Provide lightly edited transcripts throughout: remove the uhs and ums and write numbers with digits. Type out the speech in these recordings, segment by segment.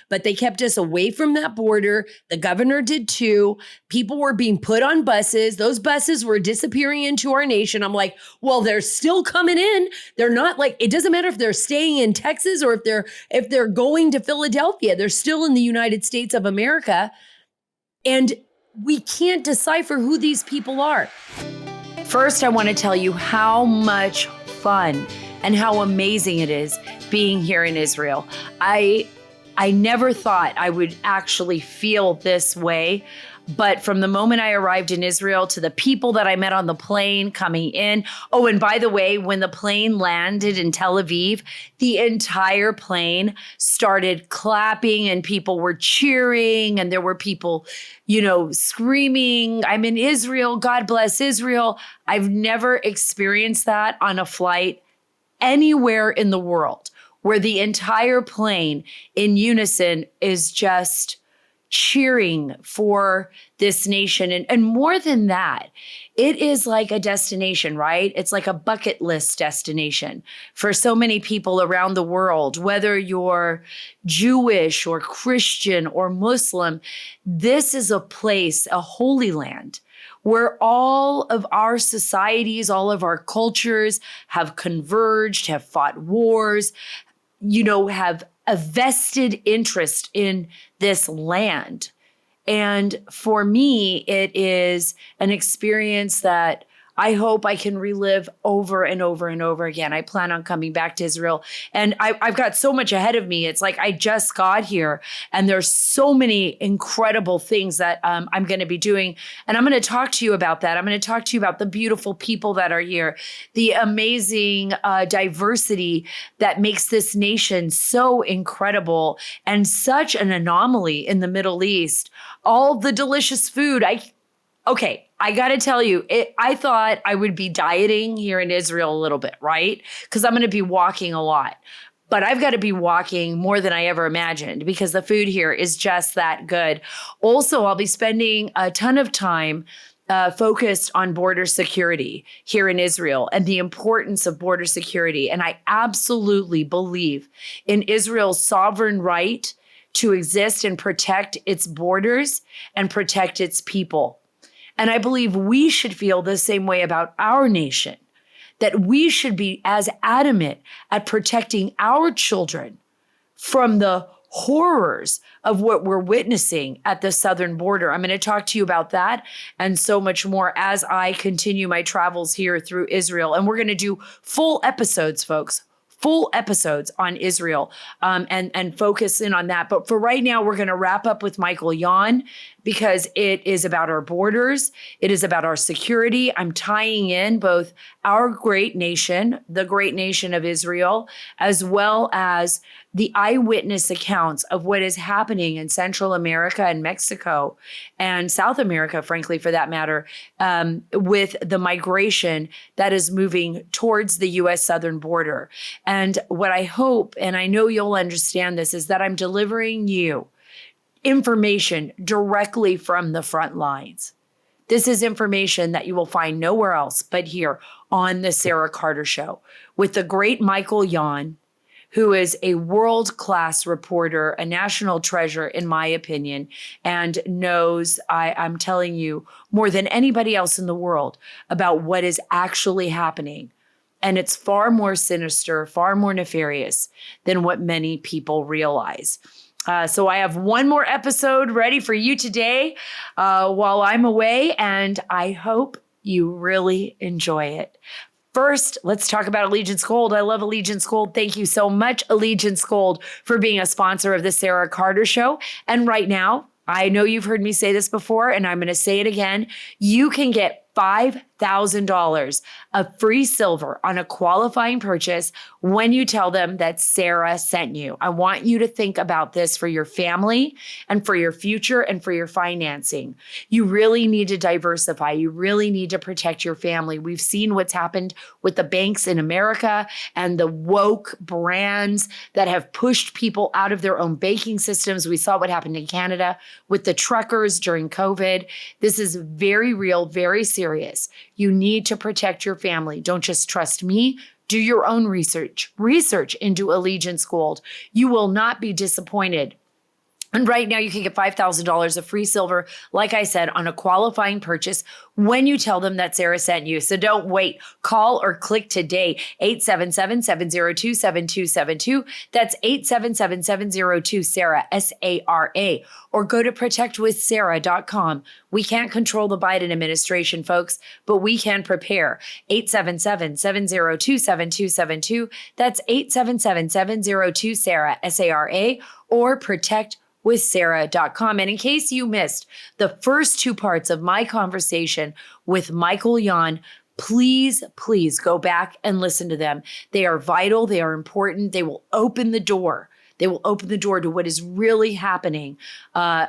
but they kept us away from that border. The governor did too. People were being put on buses. Those buses were disappearing into our nation. I'm like, well, they're still coming in. They're not like, it doesn't matter if they're staying in Texas or if they're going to Philadelphia. They're still in the United States of America. And we can't decipher who these people are. First, I want to tell you how much fun and how amazing it is being here in Israel. I never thought I would actually feel this way, but from the moment I arrived in Israel to the people that I met on the plane coming in. Oh, and by the way, when the plane landed in Tel Aviv, the entire plane started clapping and people were cheering and there were people, screaming, I'm in Israel, God bless Israel. I've never experienced that on a flight anywhere in the world where the entire plane in unison is just cheering for this nation. And more than that, it is like a destination, right? It's like a bucket list destination for so many people around the world, whether you're Jewish or Christian or Muslim. This is a place, a holy land, where all of our societies, all of our cultures have converged, have fought wars, have a vested interest in this land. And for me, it is an experience that I hope I can relive over and over and over again. I plan on coming back to Israel. And I've got so much ahead of me. It's like I just got here and there's so many incredible things that I'm going to be doing. And I'm going to talk to you about that. I'm going to talk to you about the beautiful people that are here, the amazing diversity that makes this nation so incredible and such an anomaly in the Middle East. All the delicious food. I got to tell you, I thought I would be dieting here in Israel a little bit, right? Because I'm going to be walking a lot. But I've got to be walking more than I ever imagined because the food here is just that good. Also, I'll be spending a ton of time focused on border security here in Israel and the importance of border security. And I absolutely believe in Israel's sovereign right to exist and protect its borders and protect its people. And I believe we should feel the same way about our nation, that we should be as adamant at protecting our children from the horrors of what we're witnessing at the southern border. I'm going to talk to you about that and so much more as I continue my travels here through Israel. And we're going to do full episodes, folks. Full episodes on Israel and focus in on that. But for right now, we're going to wrap up with Michael Yon because it is about our borders. It is about our security. I'm tying in both our great nation, the great nation of Israel, as well as the eyewitness accounts of what is happening in Central America and Mexico and South America, frankly, for that matter, with the migration that is moving towards the U.S. southern border. And what I hope, and I know you'll understand this, is that I'm delivering you information directly from the front lines. This is information that you will find nowhere else but here on the Sara Carter Show with the great Michael Yon, who is a world-class reporter, a national treasure, in my opinion, and knows, I'm telling you, more than anybody else in the world about what is actually happening. And it's far more sinister, far more nefarious than what many people realize. So I have one more episode ready for you today while I'm away, and I hope you really enjoy it. First, let's talk about Allegiance Gold. I love Allegiance Gold. Thank you so much, Allegiance Gold, for being a sponsor of the Sara Carter Show. And right now, I know you've heard me say this before, and I'm going to say it again. You can get $5,000 of free silver on a qualifying purchase when you tell them that Sara sent you. I want you to think about this for your family and for your future and for your financing. You really need to diversify. You really need to protect your family. We've seen what's happened with the banks in America and the woke brands that have pushed people out of their own banking systems. We saw what happened in Canada with the truckers during COVID. This is very real, very serious. You need to protect your family. Don't just trust me. Do your own research. Research into Allegiance Gold. You will not be disappointed And right now you can get $5,000 of free silver, like I said, on a qualifying purchase when you tell them that Sara sent you. So don't wait. Call or click today, 877-702-7272. That's 877-702-SARA, SARA. Or go to protectwithsara.com. We can't control the Biden administration, folks, but we can prepare. 877-702-7272. That's 877-702-SARA, SARA, or protectwithsara.com. And in case you missed the first two parts of my conversation with Michael Yon, please go back and listen to them. They are vital. They are important. They will open the door. They will open the door to what is really happening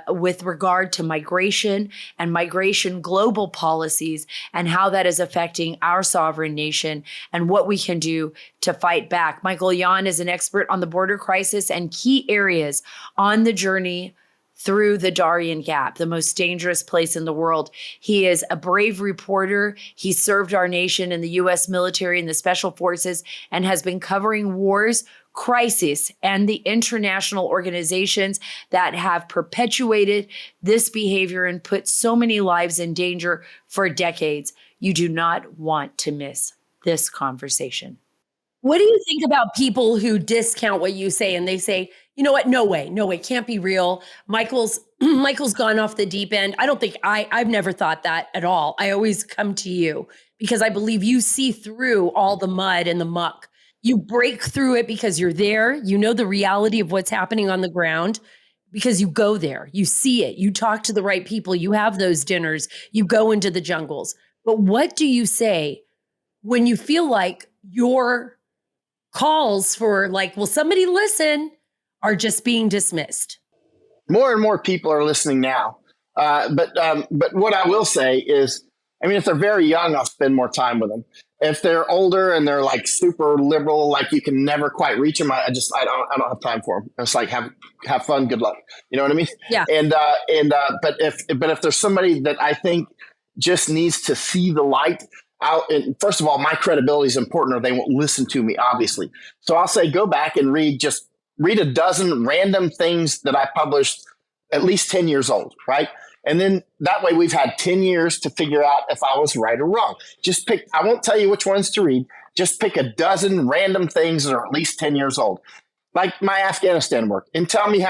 with regard to migration and migration global policies and how that is affecting our sovereign nation and what we can do to fight back. Michael Yon is an expert on the border crisis and key areas on the journey through the Darien Gap, the most dangerous place in the world. He is a brave reporter. He served our nation in the U.S. military and the special forces and has been covering wars, crisis, and the international organizations that have perpetuated this behavior and put so many lives in danger for decades. You do not want to miss this conversation. What do you think about people who discount what you say and they say, you know what? No way, can't be real. Michael's gone off the deep end. I don't think I've never thought that at all. I always come to you because I believe you see through all the mud and the muck. You break through it because you're there. You know the reality of what's happening on the ground because you go there. You see it. You talk to the right people. You have those dinners. You go into the jungles. But what do you say when you feel like your calls for like, will somebody listen, are just being dismissed? More and more people are listening now. But what I will say is, I mean, if they're very young, I'll spend more time with them. If they're older and they're like super liberal, like you can never quite reach them, I don't have time for them. It's like have fun, good luck. You know what I mean? Yeah. But if there's somebody that I think just needs to see the light out, and first of all, my credibility is important, or they won't listen to me, obviously. So I'll say go back and read a dozen random things that I published at least 10 years old, right? And then that way we've had 10 years to figure out if I was right or wrong. Just pick, I won't tell you which ones to read. Just pick a dozen random things that are at least 10 years old, like my Afghanistan work, and tell me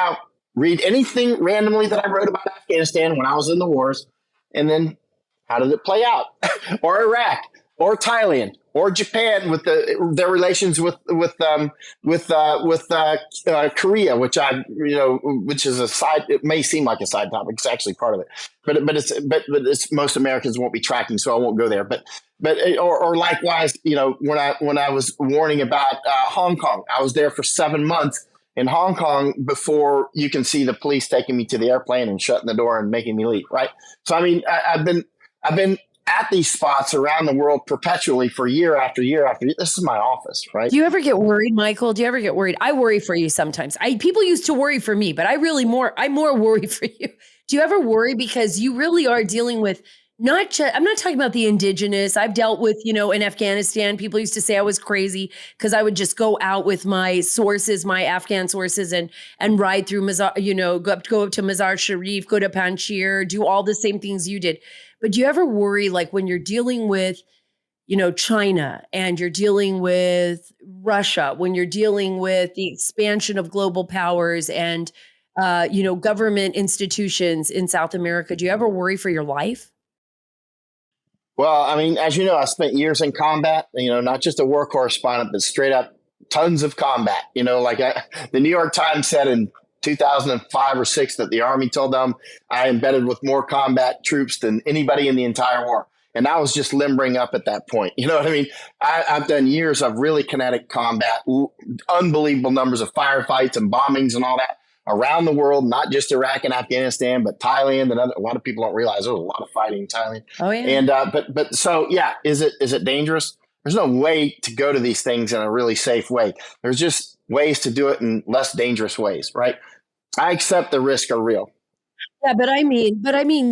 read anything randomly that I wrote about Afghanistan when I was in the wars, and then how did it play out? Or Iraq, or Thailand, or Japan with their relations with Korea, which which is a side. It may seem like a side topic. It's actually part of it, but it's most Americans won't be tracking, so I won't go there. But likewise, when I was warning about Hong Kong, I was there for 7 months in Hong Kong before you can see the police taking me to the airplane and shutting the door and making me leave. Right. So I mean, I've been at these spots around the world perpetually for year after year after year. This is my office, right? Do you ever get worried, Michael? Do you ever get worried? I worry for you sometimes. People used to worry for me, but I'm more worried for you. Do you ever worry because you really are dealing with I'm not talking about the indigenous. I've dealt with, in Afghanistan, people used to say I was crazy because I would just go out with my sources, my Afghan sources and ride through Mazar, go up to Mazar Sharif, go to Panjshir, do all the same things you did. But do you ever worry, like when you're dealing with, China and you're dealing with Russia, when you're dealing with the expansion of global powers and, government institutions in South America, do you ever worry for your life? Well, I mean, as you know, I spent years in combat, not just a war correspondent, but straight up tons of combat. The New York Times said in 2005 or 6 that the Army told them I embedded with more combat troops than anybody in the entire war. And I was just limbering up at that point. You know what I mean? I've done years of really kinetic combat, unbelievable numbers of firefights and bombings and all that around the world, not just Iraq and Afghanistan, but Thailand. And a lot of people don't realize there was a lot of fighting in Thailand. Oh, yeah. And so, yeah, is it dangerous? There's no way to go to these things in a really safe way. There's just ways to do it in less dangerous ways, right? I accept the risks are real. Yeah, but I mean,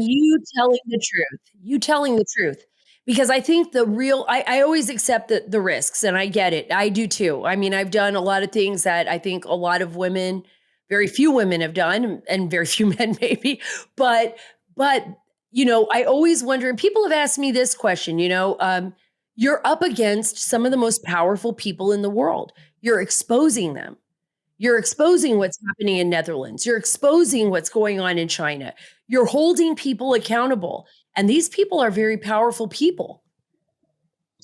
you telling the truth, because I think I always accept the risks and I get it. I do too. I mean, I've done a lot of things that I think a lot of women very few women have done, and very few men maybe. But I always wonder, and people have asked me this question, you're up against some of the most powerful people in the world. You're exposing them. You're exposing what's happening in Netherlands. You're exposing what's going on in China. You're holding people accountable. And these people are very powerful people.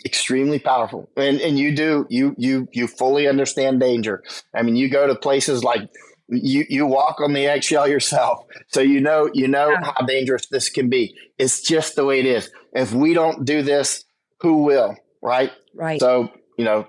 Extremely powerful. And you fully understand danger. I mean, you go to places like you walk on the eggshell yourself. So you know how dangerous this can be. It's just the way it is. If we don't do this, who will? Right. Right. So,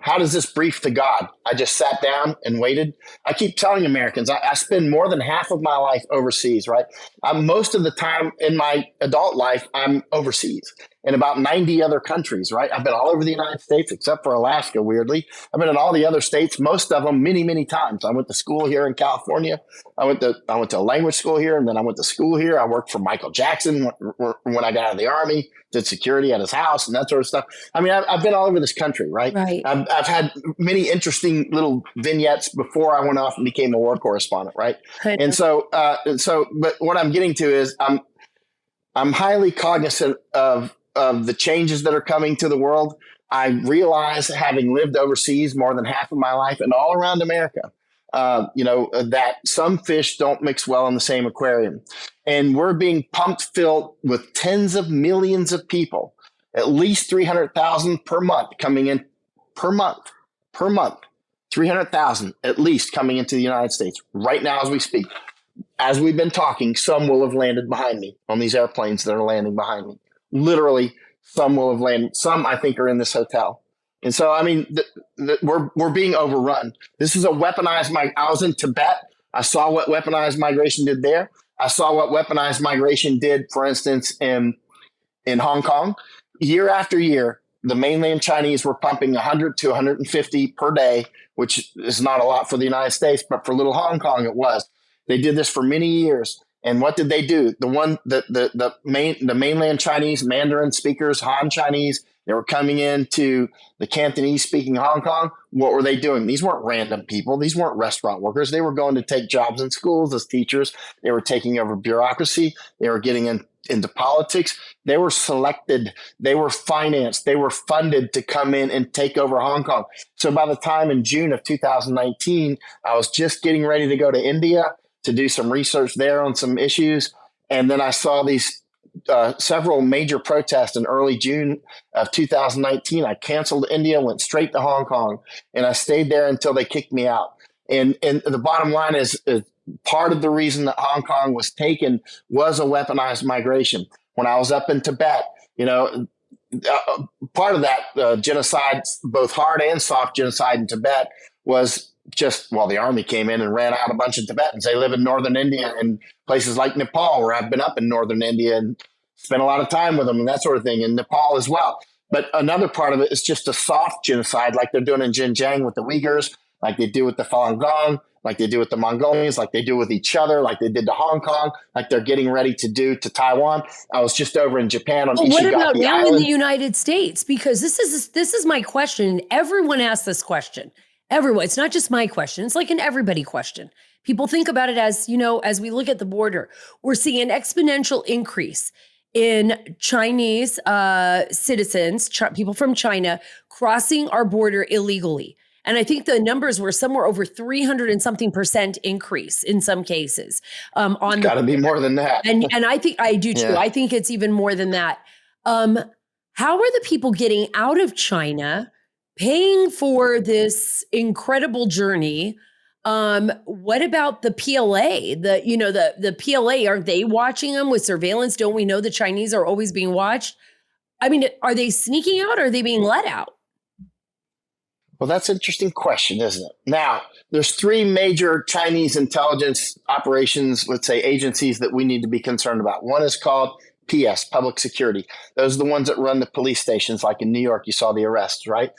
how does this brief to God? I just sat down and waited. I keep telling Americans, I spend more than half of my life overseas, right? Most of the time in my adult life, I'm overseas in about 90 other countries, right? I've been all over the United States, except for Alaska, weirdly. I've been in all the other states, most of them many, many times. I went to school here in California. I went to a language school here, and then I went to school here. I worked for Michael Jackson when I got out of the Army, did security at his house and that sort of stuff. I mean, I've been all over this country, right? Right. I've had many interesting little vignettes before I went off and became a war correspondent, right? And so, but what I'm getting to is I'm highly cognizant of the changes that are coming to the world. I realize, having lived overseas more than half of my life and all around America, that some fish don't mix well in the same aquarium. And we're being filled with tens of millions of people, at least 300,000 per month coming in per month, 300,000 at least coming into the United States right now as we speak. As we've been talking, some will have landed behind me on these airplanes that are landing behind me. Literally, some will have landed. Some, I think, are in this hotel. And so, I mean, we're being overrun. This is a weaponized. I was in Tibet. I saw what weaponized migration did there. I saw what weaponized migration did, for instance, in Hong Kong. Year after year, the mainland Chinese were pumping 100 to 150 per day, which is not a lot for the United States, but for little Hong Kong, it was. They did this for many years. And what did they do? The mainland Chinese, Mandarin speakers, Han Chinese, they were coming into the Cantonese speaking Hong Kong. What were they doing? These weren't random people. These weren't restaurant workers. They were going to take jobs in schools as teachers. They were taking over bureaucracy. They were getting into politics. They were selected. They were financed. They were funded to come in and take over Hong Kong. So by the time in June of 2019, I was just getting ready to go to India to do some research there on some issues. And then I saw these several major protests in early June of 2019. I canceled India, went straight to Hong Kong, and I stayed there until they kicked me out. And the bottom line is part of the reason that Hong Kong was taken was a weaponized migration. When I was up in Tibet, part of that genocide, both hard and soft genocide in Tibet, was the Army came in and ran out a bunch of Tibetans. They live in northern India and places like Nepal, where I've been up in northern India and spent a lot of time with them and that sort of thing, in Nepal as well. But another part of it is just a soft genocide, like they're doing in Xinjiang with the Uyghurs, like they do with the Falun Gong, like they do with the Mongolians, like they do with each other, like they did to Hong Kong, like they're getting ready to do to Taiwan. I was just over in Japan on Ishigaki Island. What about now Island. In the United States? Because this is my question. Everyone asks this question. Everyone. It's not just my question. It's like an everybody question. People think about it as, as we look at the border, we're seeing an exponential increase in Chinese citizens, people from China, crossing our border illegally. And I think the numbers were somewhere over 300 and something % increase in some cases. It's got to be more than that. And I think I do too. Yeah. I think it's even more than that. How are the people getting out of China, paying for this incredible journey? What about the PLA? The PLA, aren't they watching them with surveillance? Don't we know the Chinese are always being watched? I mean, are they sneaking out or are they being let out? Well, that's an interesting question, isn't it? Now, there's three major Chinese intelligence operations, let's say agencies, that we need to be concerned about. One is called PS, Public Security. Those are the ones that run the police stations. Like in New York, you saw the arrests, right?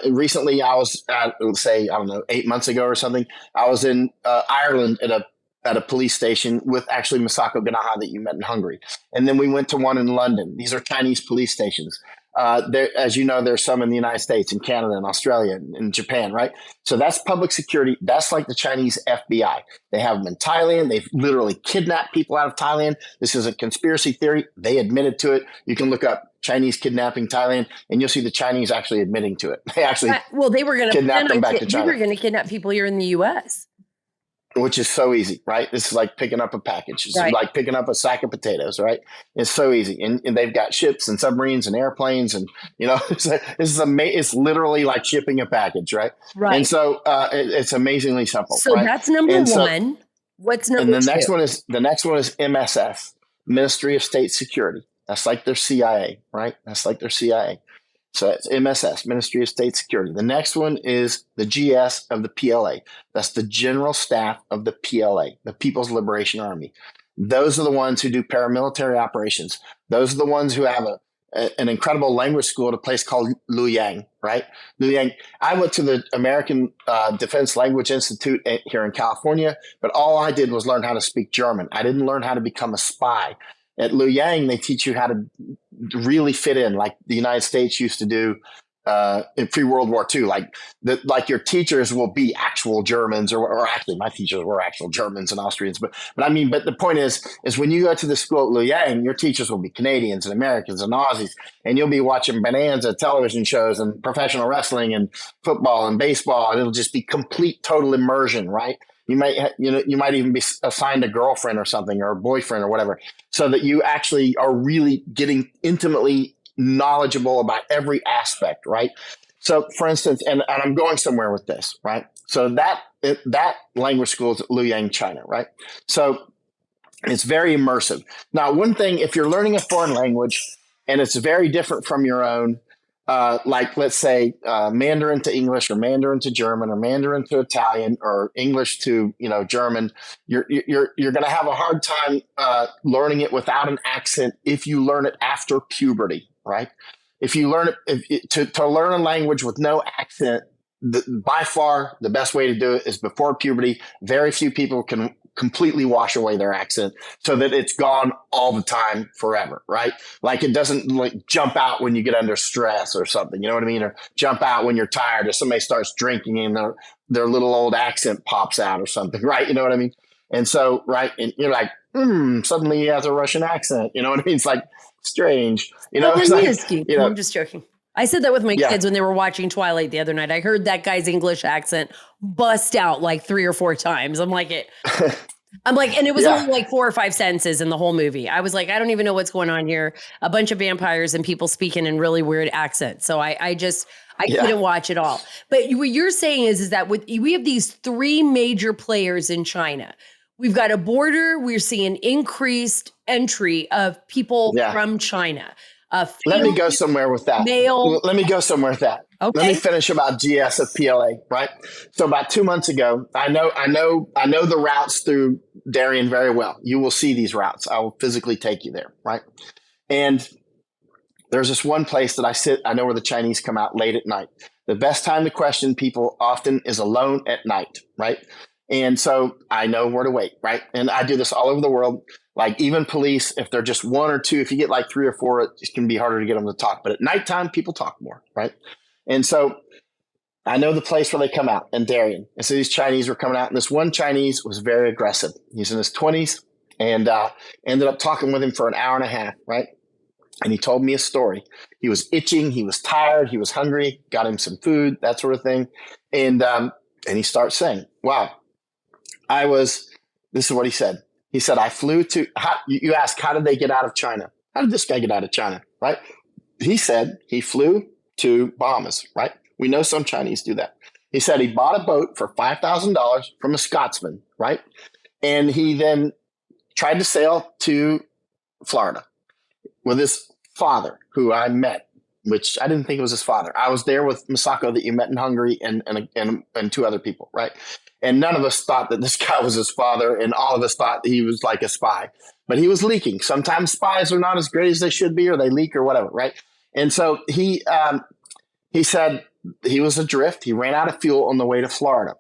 Recently, I was at, let's say, 8 months ago or something, I was in Ireland at a police station with actually Masako Ganaha that you met in Hungary. And then we went to one in London. These are Chinese police stations. There, as you know, there's some in the United States and Canada and Australia and Japan, right? So that's public security. That's like the Chinese FBI. They have them in Thailand. They've literally kidnapped people out of Thailand. This is a conspiracy theory. They admitted to it. You can look up Chinese kidnapping Thailand, and you'll see the Chinese actually admitting to it. They actually they were going to kidnap them back to China. They were going to kidnap people here in the U.S., which is so easy, right? This is like picking up a package. It's like picking up a sack of potatoes, right? It's so easy. And they've got ships and submarines and airplanes. And, it's literally like shipping a package, right? Right. And so it's amazingly simple. So right? that's number one. What's number two? And the next one is MSS, Ministry of State Security. That's like their CIA, right? That's like their CIA. So it's MSS, Ministry of State Security. The next one is the GS of the PLA. That's the General Staff of the PLA, the People's Liberation Army. Those are the ones who do paramilitary operations. Those are the ones who have an incredible language school at a place called Luoyang, right? Luoyang. I went to the American Defense Language Institute here in California, but all I did was learn how to speak German. I didn't learn how to become a spy. At Luoyang, they teach you how to really fit in, like the United States used to do in pre-World War II. Like your teachers will be actual Germans, or actually my teachers were actual Germans and Austrians. But the point is when you go to the school at Luoyang, your teachers will be Canadians and Americans and Aussies, and you'll be watching Bonanza television shows and professional wrestling and football and baseball, and it'll just be complete, total immersion, right? You might even be assigned a girlfriend or something, or a boyfriend or whatever, so that you actually are really getting intimately knowledgeable about every aspect, right? So, for instance, and I'm going somewhere with this, right? So that language school is at Luoyang, China, right? So it's very immersive. Now, one thing, if you're learning a foreign language and it's very different from your own, like let's say Mandarin to English, or Mandarin to German, or Mandarin to Italian, or English to German, you're going to have a hard time learning it without an accent if you learn it after puberty, right? If you learn it to learn a language with no accent, by far the best way to do it is before puberty. Very few people can completely wash away their accent so that it's gone all the time forever, right? Like it doesn't like jump out when you get under stress or something, you know what I mean? Or jump out when you're tired, or somebody starts drinking and their little old accent pops out or something, right? You know what I mean? And so, right, and you're like, suddenly he has a Russian accent, you know what I mean? It's like strange, it's like, I'm just joking. I said that with my kids when they were watching Twilight the other night. I heard that guy's English accent bust out like 3 or 4 times. I'm like, and it was only like 4 or 5 sentences in the whole movie. I was like, I don't even know what's going on here. A bunch of vampires and people speaking in really weird accents. So I couldn't watch it all. But what you're saying is that we have these 3 major players in China. We've got a border. We're seeing increased entry of people from China. Let me go somewhere with that. Let me go somewhere with that. Okay. Let me finish about GS of PLA, right? So about 2 months ago, I know the routes through Darien very well. You will see these routes. I will physically take you there, right? And there's this one place that I sit. I know where the Chinese come out late at night. The best time to question people often is alone at night, right? And so I know where to wait, right? And I do this all over the world. Like even police, if they're just 1 or 2, if you get like 3 or 4, it can be harder to get them to talk. But at nighttime, people talk more, right? And so I know the place where they come out in Darien. And so these Chinese were coming out. And this one Chinese was very aggressive. He's in his 20s, and ended up talking with him for an hour and a half, right? And he told me a story. He was itching. He was tired. He was hungry. Got him some food, that sort of thing. And he starts saying, wow, this is what he said. He said, I flew to, you ask, how did they get out of China? How did this guy get out of China, right? He said he flew to Bahamas, right? We know some Chinese do that. He said he bought a boat for $5,000 from a Scotsman, right? And he then tried to sail to Florida with his father, who I met, which I didn't think it was his father. I was there with Masako that you met in Hungary and 2 other people, right? And none of us thought that this guy was his father, and all of us thought he was like a spy. But he was leaking. Sometimes spies are not as great as they should be, or they leak or whatever, right? And so he said he was adrift. He ran out of fuel on the way to Florida.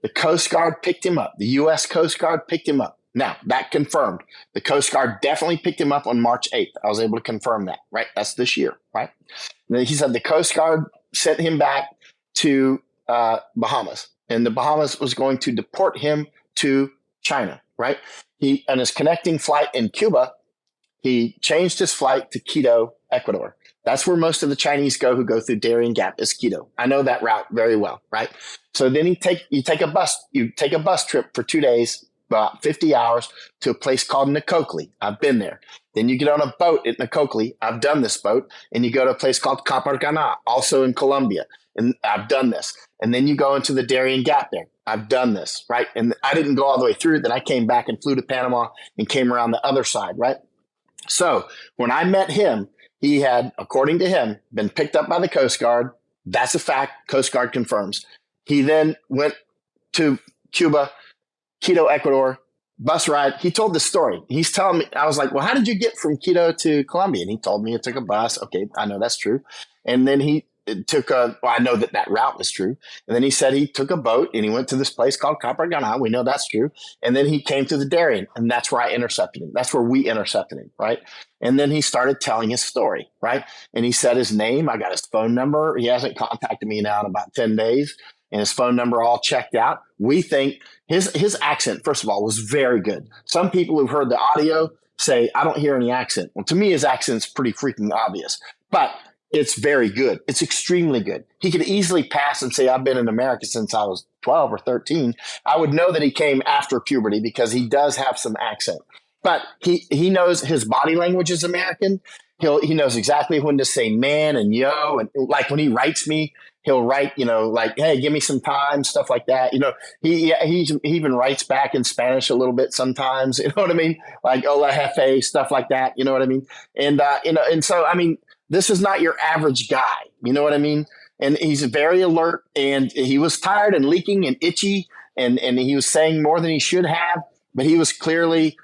The Coast Guard picked him up. The U.S. Coast Guard picked him up, Now, that confirmed. The Coast Guard definitely picked him up on March 8th. I was able to confirm that, right? That's this year, right? And then he said the Coast Guard sent him back to Bahamas, and the Bahamas was going to deport him to China, right? He, on his connecting flight in Cuba, he changed his flight to Quito, Ecuador. That's where most of the Chinese go who go through Darien Gap is Quito. I know that route very well, right? So then you take a bus trip for 2 days, about 50 hours, to a place called Nicoclí. I've been there. Then you get on a boat at Nicoclí. I've done this boat. And you go to a place called Caparganá, also in Colombia. And I've done this. And then you go into the Darien Gap there. I've done this, right? And I didn't go all the way through. Then I came back and flew to Panama and came around the other side, right? So when I met him, he had, according to him, been picked up by the Coast Guard. That's a fact. Coast Guard confirms. He then went to Cuba, Quito, Ecuador, bus ride. He told the story. He's telling me, I was like, well, how did you get from Quito to Colombia? And he told me it took a bus. Okay, I know that's true. And then he I know that route was true. And then he said he took a boat and he went to this place called Caparganá. We know that's true. And then he came to the Darien, and that's where I intercepted him. That's where we intercepted him, right? And then he started telling his story, right? And he said his name. I got his phone number. He hasn't contacted me now in about 10 days. And his phone number all checked out. We think his accent, first of all, was very good. Some people who've heard the audio say, I don't hear any accent. Well, to me, his accent's pretty freaking obvious. But it's very good. It's extremely good. He could easily pass and say, I've been in America since I was 12 or 13. I would know that he came after puberty because he does have some accent. But he knows his body language is American. He knows exactly when to say man and yo. And like when he writes me, he'll write, like, hey, give me some time, stuff like that. He even writes back in Spanish a little bit sometimes. You know what I mean? Like, hola jefe, stuff like that. You know what I mean? And, and so, I mean, this is not your average guy. You know what I mean? And he's very alert, and he was tired and leaking and itchy, and he was saying more than he should have, but he was clearly,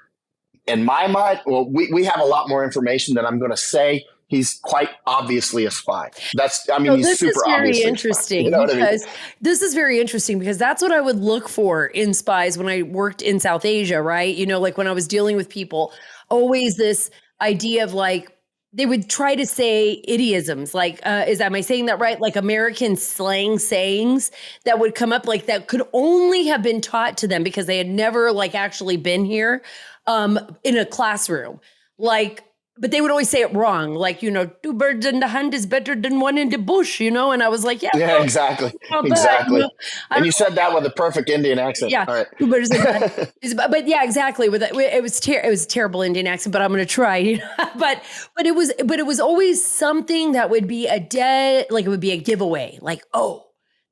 in my mind, well, we have a lot more information than I'm going to say. He's quite obviously a spy. He's super obviously interesting. This is very interesting because that's what I would look for in spies when I worked in South Asia, right? Like when I was dealing with people, always this idea of like, they would try to say idiosms, like, am I saying that right? Like American slang sayings that would come up, like that could only have been taught to them because they had never like actually been here in a classroom. Like, but they would always say it wrong. Like, two birds in the hand is better than one in the bush, and I was like, yeah, exactly. Exactly. And you said that with a perfect Indian accent. Yeah. All right. Two birds in the hand. But yeah, exactly. It was a terrible Indian accent, but I'm going to try, but it was always something that would be it would be a giveaway. Like, oh,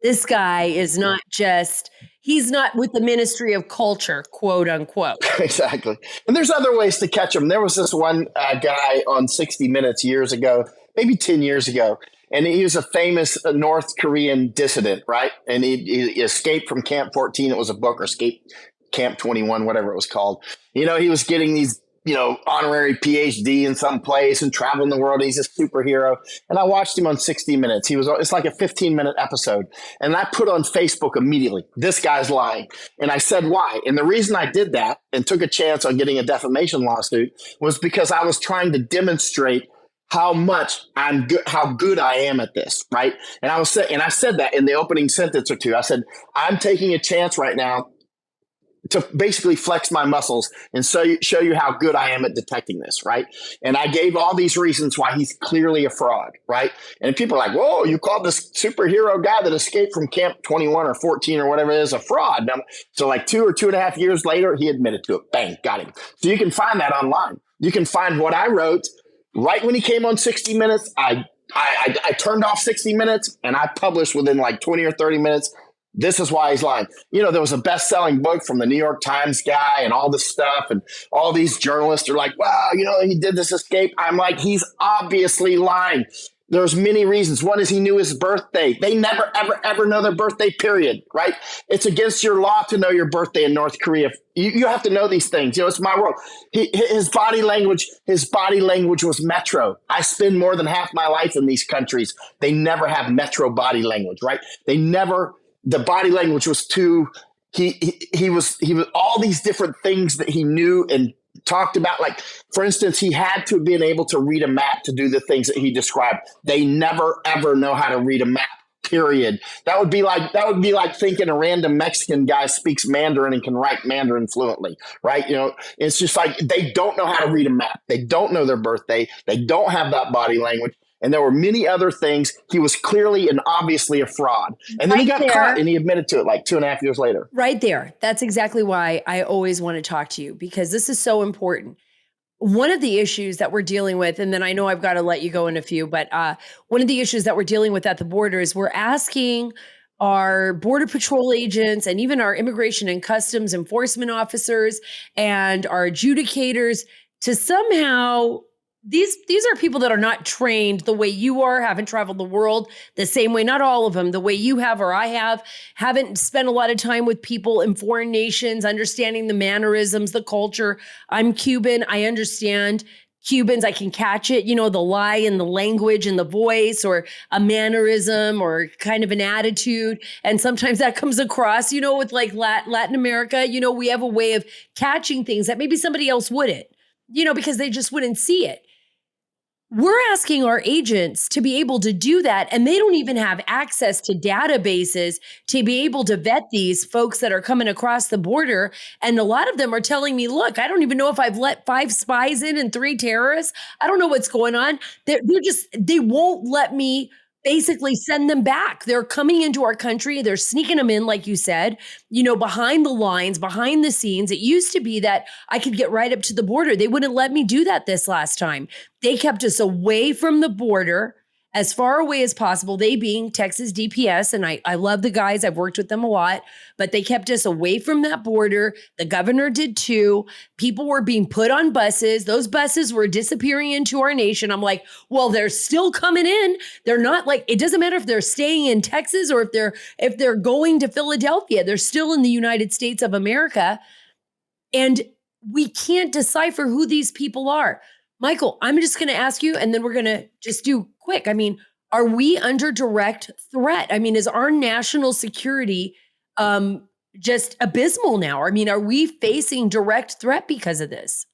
this guy is not just, he's not with the Ministry of Culture, quote unquote. Exactly. And there's other ways to catch him. There was this one guy on 60 Minutes years ago, maybe 10 years ago, and he was a famous North Korean dissident, right? And he escaped from Camp 14. It was a book, or Escape Camp 21, whatever it was called. He was getting these honorary PhD in some place and traveling the world. He's a superhero. And I watched him on 60 Minutes. It's like a 15-minute episode. And I put on Facebook immediately, this guy's lying. And I said, why? And the reason I did that and took a chance on getting a defamation lawsuit was because I was trying to demonstrate how good I am at this, right? And I said that in the opening sentence or two. I said, I'm taking a chance right now to basically flex my muscles and show you how good I am at detecting this, right? And I gave all these reasons why he's clearly a fraud, right? And people are like, whoa, you called this superhero guy that escaped from Camp 21 or 14 or whatever it is a fraud. So like 2 or 2.5 years later, he admitted to it. Bang, got him. So you can find that online. You can find what I wrote right when he came on 60 Minutes. I turned off 60 Minutes and I published within like 20 or 30 minutes. This is why he's lying. There was a best-selling book from the New York Times guy and all this stuff. And all these journalists are like, wow, he did this escape. I'm like, he's obviously lying. There's many reasons. One is he knew his birthday. They never, ever, ever know their birthday, period, right? It's against your law to know your birthday in North Korea. You have to know these things. It's my world. His body language was metro. I spend more than half my life in these countries. They never have metro body language, right? The body language was too he was all these different things that he knew and talked about. Like, for instance, he had to have been able to read a map to do the things that he described. They never ever know how to read a map. Period. That would be like thinking a random Mexican guy speaks Mandarin and can write Mandarin fluently, right? It's just like they don't know how to read a map. They don't know their birthday. They don't have that body language. And there were many other things. He was clearly and obviously a fraud. And then he got caught and he admitted to it like 2.5 years later. Right there. That's exactly why I always want to talk to you, because this is so important. One of the issues that we're dealing with, and then I know I've got to let you go in a few, but one of the issues that we're dealing with at the border is we're asking our Border Patrol agents and even our immigration and customs enforcement officers and our adjudicators to somehow, these are people that are not trained the way you are, haven't traveled the world the same way, not all of them, the way you have or I have, haven't spent a lot of time with people in foreign nations, understanding the mannerisms, the culture. I'm Cuban. I understand Cubans. I can catch it, the lie in the language and the voice, or a mannerism or kind of an attitude. And sometimes that comes across, with like Latin America, we have a way of catching things that maybe somebody else wouldn't, because they just wouldn't see it. We're asking our agents to be able to do that, and they don't even have access to databases to be able to vet these folks that are coming across the border. And a lot of them are telling me, look, I don't even know if I've let 5 spies in and 3 terrorists. I don't know what's going on. They won't let me basically send them back. They're coming into our country. They're sneaking them in, like you said, behind the lines, behind the scenes. It used to be that I could get right up to the border. They wouldn't let me do that this last time. They kept us away from the border, as far away as possible, they being Texas DPS. And I love the guys. I've worked with them a lot, but they kept us away from that border. The governor did too. People were being put on buses. Those buses were disappearing into our nation. I'm like, well, they're still coming in. They're not like, it doesn't matter if they're staying in Texas or if they're going to Philadelphia, they're still in the United States of America. And we can't decipher who these people are. Michael, I'm just going to ask you, and then we're going to just do quick. I mean, are we under direct threat? I mean, is our national security just abysmal now? I mean, are we facing direct threat because of this?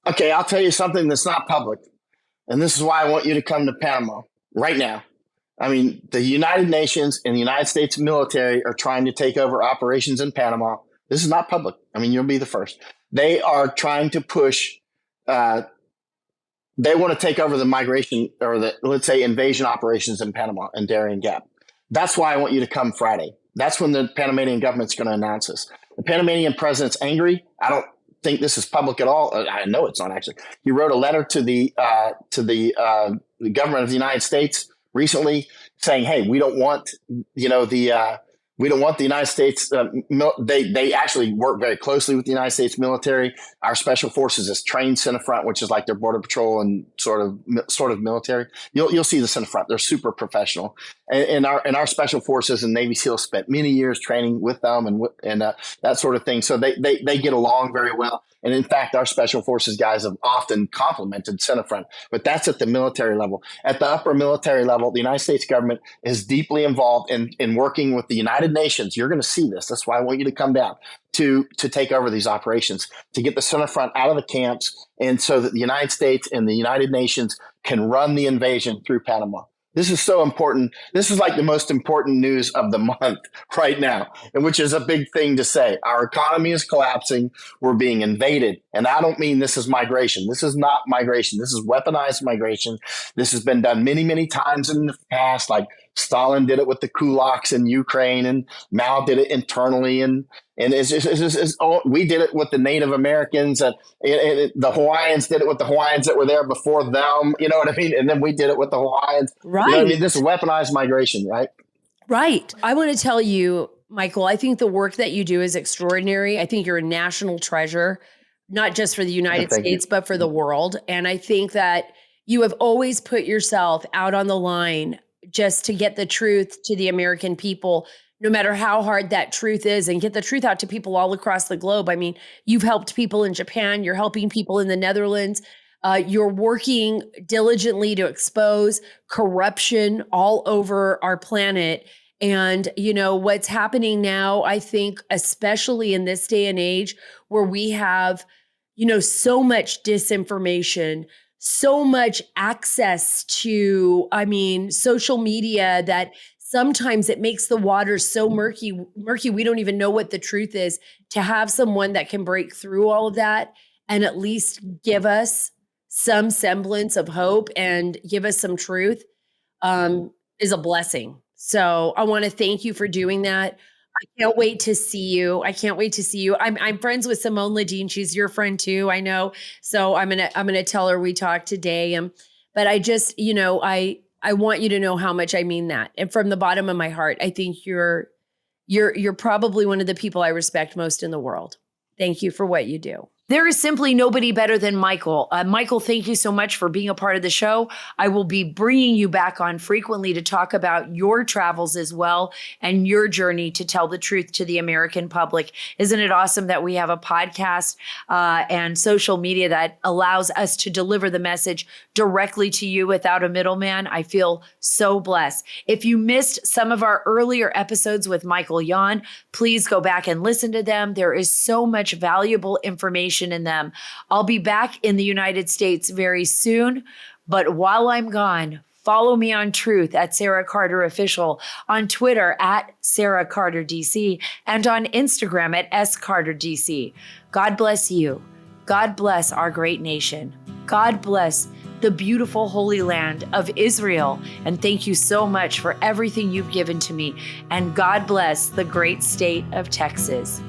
Okay, I'll tell you something that's not public. And this is why I want you to come to Panama right now. I mean, the United Nations and the United States military are trying to take over operations in Panama. This is not public. I mean, you'll be the first. They are trying to push they want to take over the migration or let's say invasion operations in Panama and Darien Gap. That's why I want you to come Friday. That's when the Panamanian government's going to announce this. The Panamanian president's angry. I don't think this is public at all. I know it's not actually. He wrote a letter to the government of the United States recently saying, "Hey, we don't want we don't want the United States. They actually work very closely with the United States military. Our special forces is trained Centerfront, which is like their border patrol and sort of military. You'll see the Centerfront. They're super professional, and our special forces and Navy SEALs spent many years training with them and that sort of thing. So they get along very well. And in fact, our special forces guys have often complimented Centerfront, but that's at the military level. At the upper military level, the United States government is deeply involved in working with the United Nations. You're going to see this. That's why I want you to come down to take over these operations, to get the Centerfront out of the camps, and so that the United States and the United Nations can run the invasion through Panama. This is so important. This is like the most important news of the month right now, and which is a big thing to say. Our economy is collapsing. We're being invaded. And I don't mean this is migration. This is not migration. This is weaponized migration. This has been done many, many times in the past. Like Stalin did it with the kulaks in Ukraine, and Mao did it internally. And we did it with the Native Americans, and the Hawaiians did it with the Hawaiians that were there before them. You know what I mean? And then we did it with the Hawaiians. Right. You know what I mean? This is weaponized migration, right? Right. I want to tell you, Michael, I think the work that you do is extraordinary. I think you're a national treasure, not just for the United States, but for the world. And I think that you have always put yourself out on the line just to get the truth to the American people, no matter how hard that truth is, and get the truth out to people all across the globe. I mean, you've helped people in Japan, you're helping people in the Netherlands. You're working diligently to expose corruption all over our planet. And, what's happening now, I think, especially in this day and age where we have, so much disinformation, so much access to, social media that sometimes it makes the water so murky, we don't even know what the truth is. To have someone that can break through all of that and at least give us some semblance of hope and give us some truth is a blessing. So I want to thank you for doing that. I can't wait to see you. I'm friends with Simone Ledeen. She's your friend too, I know. So I'm gonna tell her we talked today. But I just, I want you to know how much I mean that. And from the bottom of my heart, I think you're probably one of the people I respect most in the world. Thank you for what you do. There is simply nobody better than Michael. Michael, thank you so much for being a part of the show. I will be bringing you back on frequently to talk about your travels as well and your journey to tell the truth to the American public. Isn't it awesome that we have a podcast and social media that allows us to deliver the message directly to you without a middleman? I feel so blessed. If you missed some of our earlier episodes with Michael Yon, please go back and listen to them. There is so much valuable information in them. I'll be back in the United States very soon, but while I'm gone, follow me on Truth at Sara Carter Official, on Twitter at Sara Carter DC, and on Instagram at SCarterDC. God bless you. God bless our great nation. God bless the beautiful Holy Land of Israel. And thank you so much for everything you've given to me. And God bless the great state of Texas.